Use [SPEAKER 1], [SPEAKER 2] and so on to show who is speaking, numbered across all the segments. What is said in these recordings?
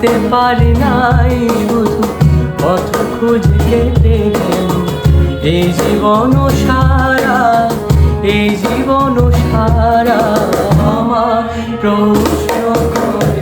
[SPEAKER 1] দিতে পারি নাই, শুধু পথ খুঁজে কেটে গেল এই জীবন সারা, এই জীবন সারা। আমার প্রশ্ন করে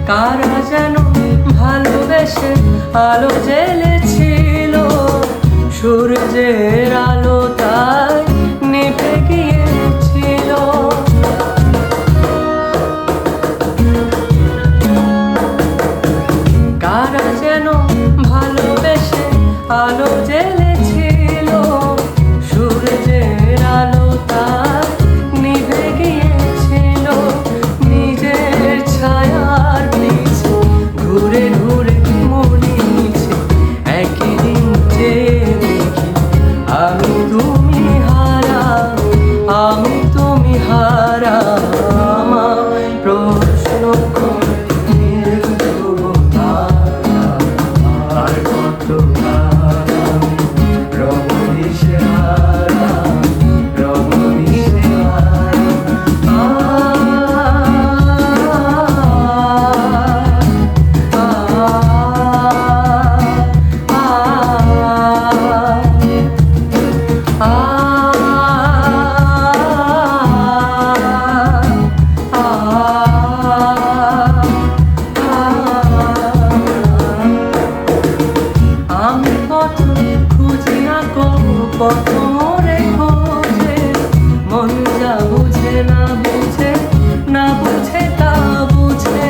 [SPEAKER 1] কারা যেন ভালোবেসে আলো জ্বেলেছিল, সূর্যের আলো তাই নিভে গিয়েছিল। কারা যেন ভালোবেসে আলো জ্বেলেছিল, সূর্যের আলো তাই নিভে গিয়েছিল। নিজের ছায়ার পিছে ঘুরে ঘুরে মরি নিচে, একই দিন চেয়ে দেখি আমি তুমি হারা, আমি তুমি হারা। আমায় প্রশ্ন করে আর কত পথ মোরে খোঁজে, মন যা বুঝে না বুঝে, না বুঝে তা বুঝে।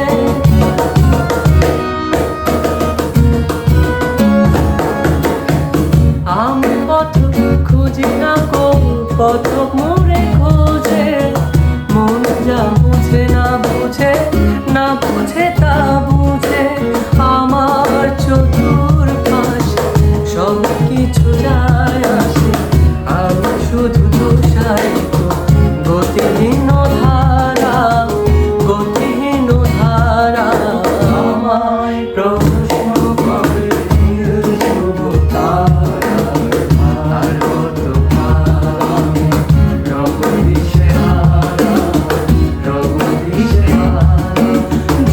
[SPEAKER 1] আমি পথ খুঁজি না গো, পথ মোরে খোঁজে, মন যা বুঝে না বুঝে, না বুঝে তা বুঝে। আমার চতুর্পাশে সব কিছু যায় আসে, আমি শুধু তুষারিত গতিহীন ধারা, গতিহীন ধারা। আমায় প্রশ্ন করে ধ্রুব তারা, আর কত আমি রব দিশেহারা, রব দিশেহারা।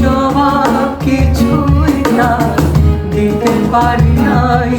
[SPEAKER 1] জবাব কিছুই না দিতে পারি নাই।